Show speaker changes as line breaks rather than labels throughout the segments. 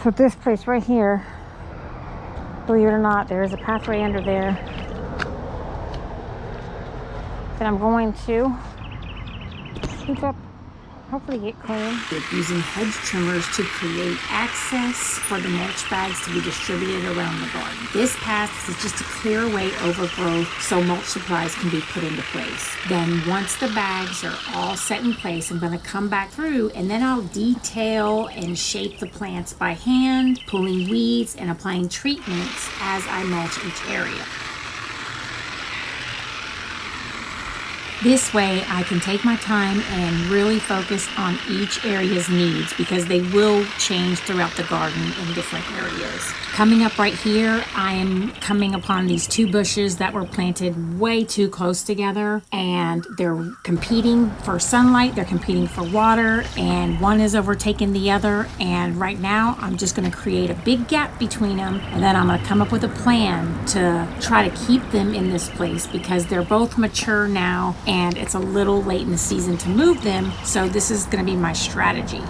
So this place right here, believe it or not, there is a pathway under there that I'm going to scoop up, hopefully get clean.
Using hedge trimmers to create access for the mulch bags to be distributed around the garden. This path is just to clear away overgrowth so mulch supplies can be put into place. Then once the bags are all set in place, I'm going to come back through and then I'll detail and shape the plants by hand, pulling weeds and applying treatments as I mulch each area. This way I can take my time and really focus on each area's needs because they will change throughout the garden in different areas. Coming up right here, I am coming upon these two bushes that were planted way too close together, and they're competing for sunlight, they're competing for water, and one is overtaking the other. And right now I'm just going to create a big gap between them, and then I'm going to come up with a plan to try to keep them in this place because they're both mature now and it's a little late in the season to move them. So this is going to be my strategy.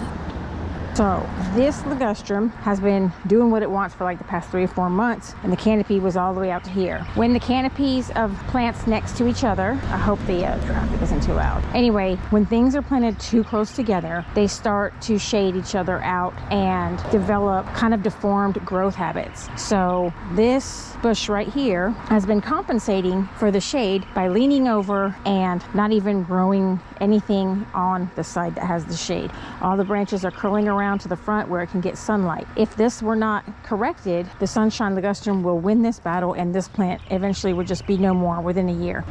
So this ligustrum has been doing what it wants for like the past 3 or 4 months, and the canopy was all the way out to here. When the canopies of plants next to each other, I hope the traffic isn't too loud. Anyway, when things are planted too close together, they start to shade each other out and develop kind of deformed growth habits. So this bush right here has been compensating for the shade by leaning over and not even growing anything on the side that has the shade. All the branches are curling around to the front where it can get sunlight. If this were not corrected, the sunshine ligustrum will win this battle and this plant eventually would just be no more within a year.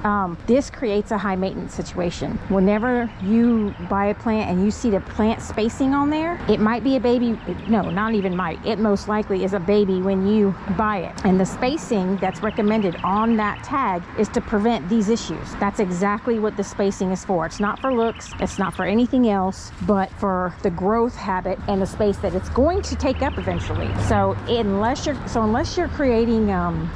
This creates a high maintenance situation. Whenever you buy a plant and you see the plant spacing on there, it might be a baby. No, not even might. It most likely is a baby when you buy it. And the spacing that's recommended on that tag is to prevent these issues. That's exactly what the spacing is for. It's not for looks, it's not for anything else, but for the growth habit and the space that it's going to take up eventually. So unless you're creating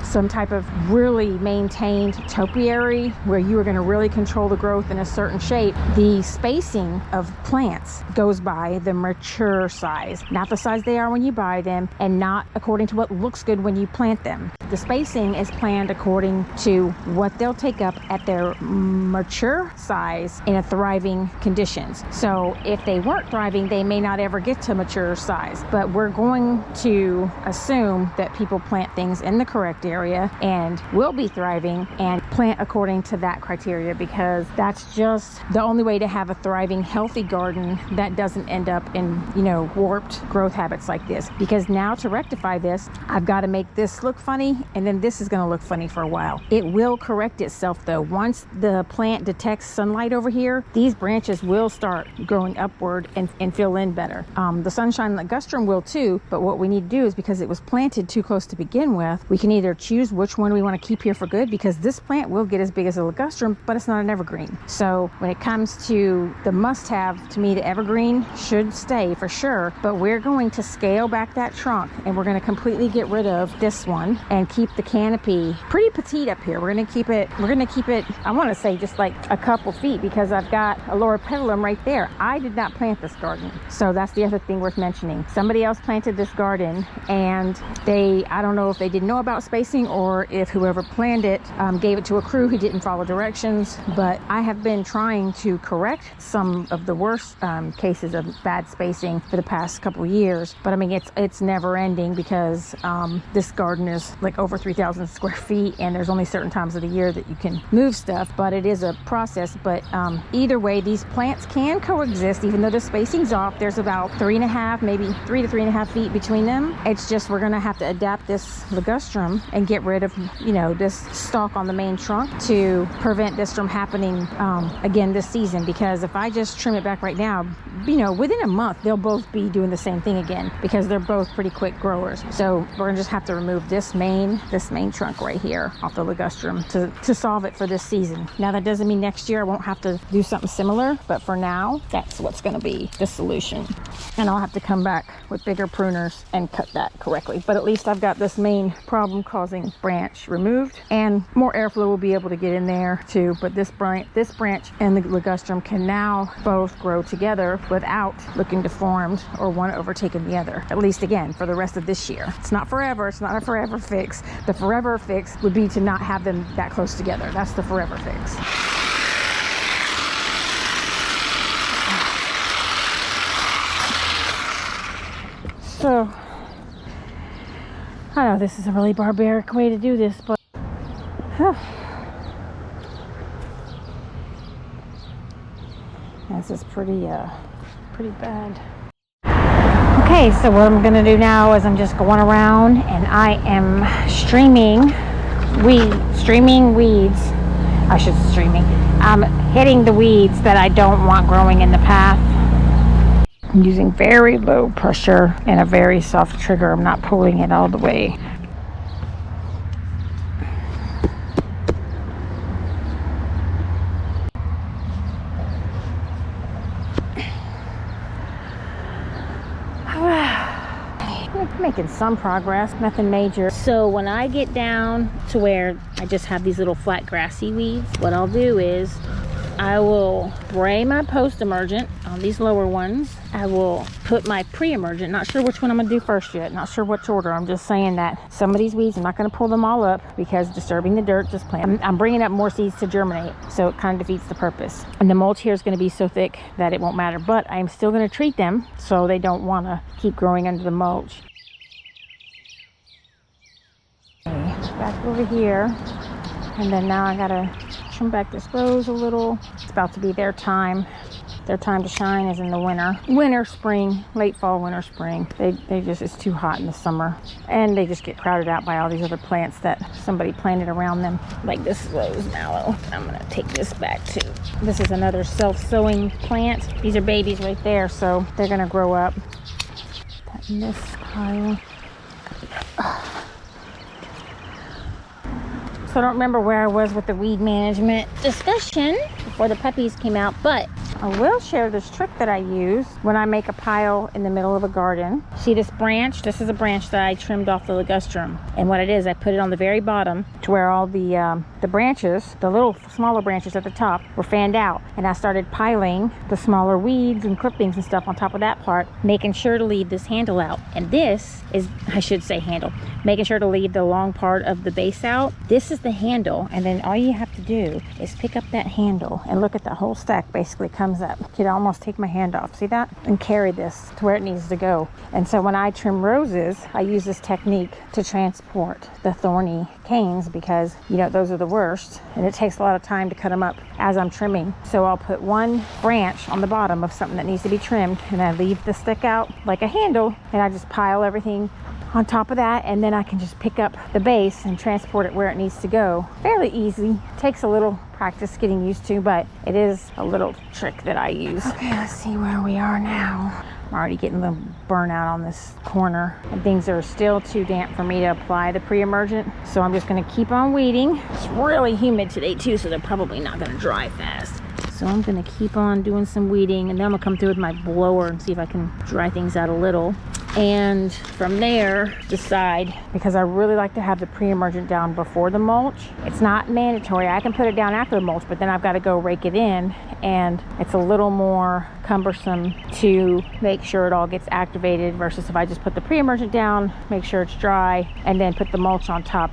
some type of really maintained topiary where you are going to really control the growth in a certain shape, the spacing of plants goes by the mature size, not the size they are when you buy them, and not according to what looks good when you plant them. The spacing is planned according to what they'll take up at their mature size in a thriving conditions. So if they weren't thriving, they may not ever get to mature size, but we're going to assume that people plant things in the correct area and will be thriving and plant according to that criteria, because that's just the only way to have a thriving, healthy garden that doesn't end up in, warped growth habits like this. Because now to rectify this, I've got to make this look funny, and then this is going to look funny for a while. It will correct itself though. Once the plant detects sunlight over here, these branches will start growing upward and fill in better. The sunshine ligustrum will too, but what we need to do is, because it was planted too close to begin with, we can either choose which one we want to keep here for good, because this plant will get as big as a ligustrum, but it's not an evergreen. So when it comes to the must-have, to me, the evergreen should stay for sure, but we're going to scale back that trunk and we're going to completely get rid of this one and keep the canopy pretty petite up here. We're going to keep it, I want to say just like a couple feet, because I've got a loropetalum right there. I did not plant this garden. So that's the other thing worth mentioning. Somebody else planted this garden, and I don't know if they didn't know about spacing or if whoever planned it gave it to a crew who didn't follow directions, but I have been trying to correct some of the worst cases of bad spacing for the past couple of years. But I mean, it's never ending, because this garden is like over 3,000 square feet and there's only certain times of the year that you can move stuff, but it is a process. But either way, these plants can coexist even though the spacing's off. There's about 3.5, maybe 3 to 3.5 feet between them. It's just we're gonna have to adapt this ligustrum and get rid of this stalk on the main trunk to prevent this from happening again this season. Because if I just trim it back right now, within a month they'll both be doing the same thing again, because they're both pretty quick growers. So we're gonna just have to remove this main trunk right here off the ligustrum to solve it for this season. Now that doesn't mean next year I won't have to do something similar, but for now that's what's going to be the solution. and I'll have to come back with bigger pruners and cut that correctly. But at least I've got this main problem causing branch removed, and more airflow will be able to get in there too. But this branch and the ligustrum can now both grow together without looking deformed or one overtaking the other, at least again for the rest of this year. It's not forever, it's not a forever fix. The forever fix would be to not have them that close together. That's the forever fix. So, I know this is a really barbaric way to do this, but this is pretty bad. Okay, so what I'm gonna do now is I'm just going around and I am streaming weeds. I'm hitting the weeds that I don't want growing in the path. I'm using very low pressure and a very soft trigger. I'm not pulling it all the way. Making some progress, nothing major. So when I get down to where I just have these little flat grassy weeds, what I'll do is I will spray my post-emergent on these lower ones. I will put my pre-emergent, not sure which one I'm gonna do first yet, not sure which order. I'm just saying that some of these weeds, I'm not gonna pull them all up because disturbing the dirt, just plant. I'm bringing up more seeds to germinate, so it kind of defeats the purpose. And the mulch here is gonna be so thick that it won't matter, but I'm still gonna treat them so they don't wanna keep growing under the mulch. Back over here, and then now I gotta trim back this rose a little. It's about to be their time. Their time to shine is in the winter, spring, late fall, winter, spring. They just, it's too hot in the summer, and they just get crowded out by all these other plants that somebody planted around them, like this rose mallow. I'm gonna take this back too. This is another self-sowing plant. These are babies right there, so they're gonna grow up. That in this pile. So I don't remember where I was with the weed management discussion before the puppies came out, but I will share this trick that I use when I make a pile in the middle of a garden. See this branch? This is a branch that I trimmed off the ligustrum. And what it is, I put it on the very bottom to where all the branches, the little smaller branches at the top, were fanned out. And I started piling the smaller weeds and clippings and stuff on top of that part, making sure to leave this handle out. And this is, I should say handle, making sure to leave the long part of the base out. This is the handle, and then all you have to do is pick up that handle and look at the whole stack basically comes up. You can almost take my hand off, see that? And carry this to where it needs to go. And so when I trim roses, I use this technique to transport the thorny canes because, you know, those are the worst, and it takes a lot of time to cut them up as I'm trimming. So I'll put one branch on the bottom of something that needs to be trimmed, and I leave the stick out like a handle, and I just pile everything on top of that, and then I can just pick up the base and transport it where it needs to go. Fairly easy. Takes a little practice getting used to, but it is a little trick that I use. Okay, let's see where we are now. I'm already getting a little burnout on this corner, and things are still too damp for me to apply the pre-emergent, so I'm just going to keep on weeding. It's really humid today too, so they're probably not going to dry fast. So I'm going to keep on doing some weeding, and then I'm going to come through with my blower and see if I can dry things out a little. And from there, decide, because I really like to have the pre-emergent down before the mulch. It's not mandatory. I can put it down after the mulch, but then I've got to go rake it in, and it's a little more cumbersome to make sure it all gets activated versus if I just put the pre-emergent down, make sure it's dry, and then put the mulch on top.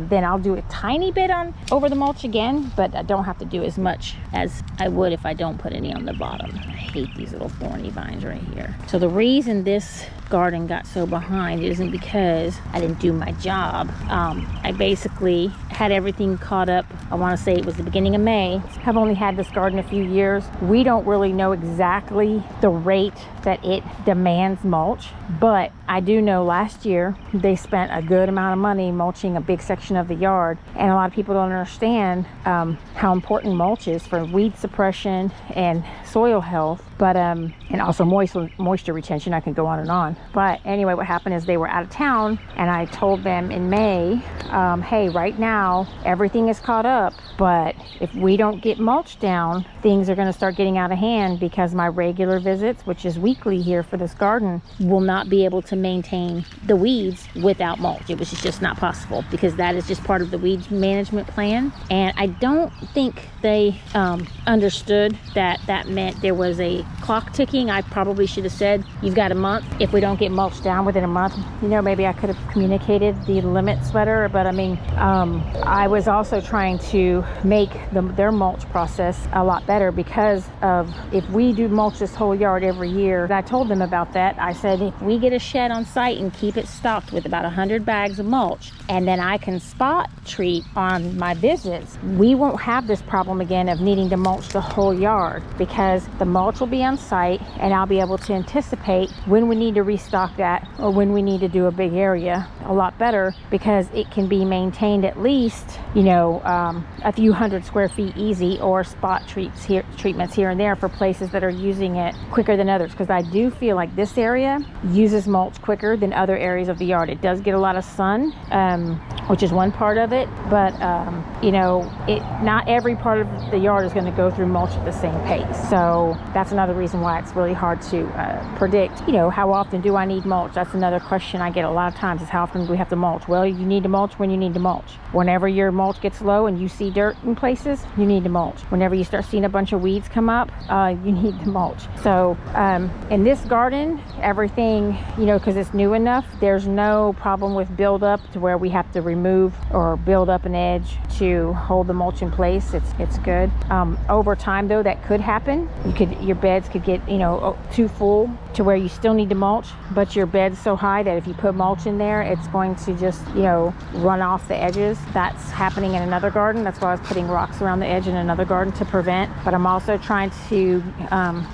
Then I'll do a tiny bit on over the mulch again, but I don't have to do as much as I would if I don't put any on the bottom. I hate these little thorny vines right here. So the reason this garden got so behind isn't because I didn't do my job. I basically had everything caught up. I want to say it was the beginning of May. I've only had this garden a few years. We don't really know exactly the rate that it demands mulch, but I do know last year they spent a good amount of money mulching a big section of the yard, and a lot of people don't understand how important mulch is for weed suppression and soil health, but and also moisture retention. I can go on and on. But anyway, what happened is they were out of town, and I told them in May, hey, right now everything is caught up, but if we don't get mulch down, things are going to start getting out of hand because my regular visits, which is weed weekly here for this garden will not be able to maintain the weeds without mulch. It was just not possible, because that is just part of the weed management plan. And I don't think they understood that meant there was a clock ticking. I probably should have said, you've got a month. If we don't get mulch down within a month, maybe I could have communicated the limits better. But I mean, I was also trying to make their mulch process a lot better, because of, if we do mulch this whole yard every year, and I told them about that. I said, if we get a shed on site and keep it stocked with about 100 bags of mulch, and then I can spot treat on my visits, we won't have this problem again of needing to mulch the whole yard, because the mulch will be on site and I'll be able to anticipate when we need to restock that, or when we need to do a big area a lot better, because it can be maintained at least, a few hundred square feet easy, or spot treatments here and there for places that are using it quicker than others. Because I do feel like this area uses mulch quicker than other areas of the yard. It does get a lot of sun, which is one part of it, but not every part of the yard is going to go through mulch at the same pace. So that's another reason why it's really hard to predict, how often do I need mulch? That's another question I get a lot of times, is how often do we have to mulch? Well, you need to mulch when you need to mulch. Whenever your mulch gets low and you see dirt in places, you need to mulch. Whenever you start seeing a bunch of weeds come up, you need to mulch. So in this garden, everything, because it's new enough, there's no problem with buildup to where we have to remove or build up an edge to hold the mulch in place. It's good. Over time though, that could happen. Your beds could get too full to where you still need to mulch, but your bed's so high that if you put mulch in there, it's going to just run off the edges. That's happening in another garden. That's why I was putting rocks around the edge in another garden to prevent. But I'm also trying to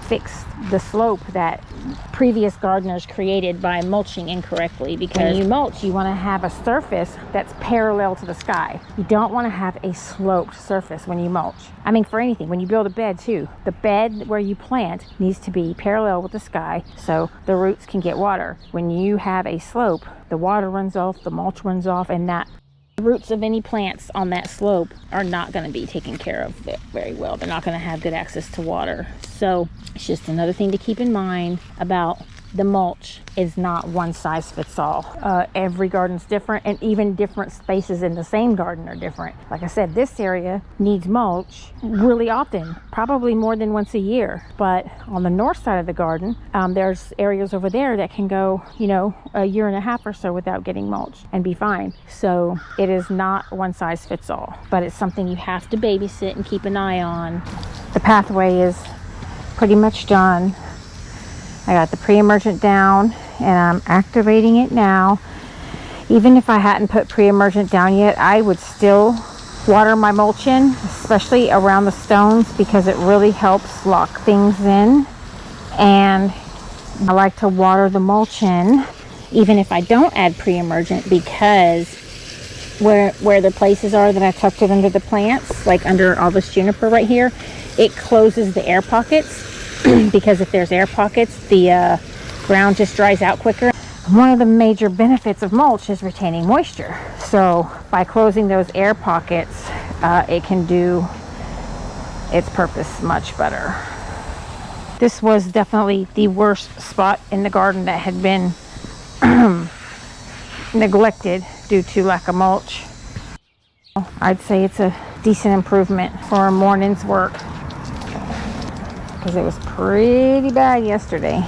fix the slope that previous gardeners created by mulching incorrectly, because when you mulch, you want to have a surface that's parallel to the sky. You don't want to have a sloped surface when you mulch. I mean, for anything, when you build a bed too, the bed where you plant needs to be parallel with the sky so the roots can get water. When you have a slope, the water runs off, the mulch runs off, and the roots of any plants on that slope are not going to be taken care of very well. They're not going to have good access to water. So it's just another thing to keep in mind about the mulch. Is not one size fits all. Every garden's different, and even different spaces in the same garden are different. Like I said, this area needs mulch really often, probably more than once a year. But on the north side of the garden, there's areas over there that can go, a year and a half or so without getting mulch and be fine. So it is not one size fits all, but it's something you have to babysit and keep an eye on. The pathway is pretty much done. I got the pre-emergent down and I'm activating it now. Even if I hadn't put pre-emergent down yet, I would still water my mulch in, especially around the stones, because it really helps lock things in. And I like to water the mulch in even if I don't add pre-emergent, because where the places are that I tucked it under the plants, like under all this juniper right here, it closes the air pockets. Because if there's air pockets, the ground just dries out quicker. One of the major benefits of mulch is retaining moisture. So by closing those air pockets, it can do its purpose much better. This was definitely the worst spot in the garden that had been neglected due to lack of mulch. I'd say it's a decent improvement for a morning's work, because it was pretty bad yesterday.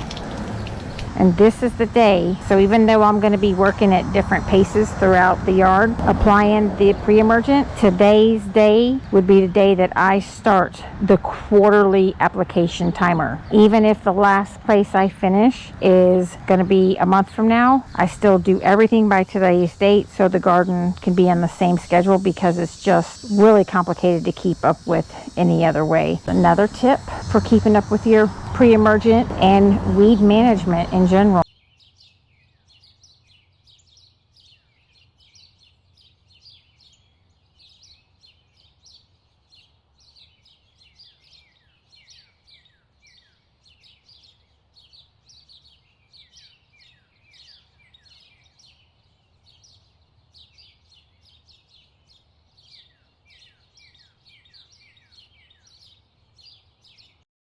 And this is the day, so even though I'm going to be working at different paces throughout the yard applying the pre-emergent, today's day would be the day that I start the quarterly application timer. Even if the last place I finish is going to be a month from now, I still do everything by today's date so the garden can be on the same schedule, because it's just really complicated to keep up with any other way. Another tip for keeping up with your pre-emergent and weed management in general.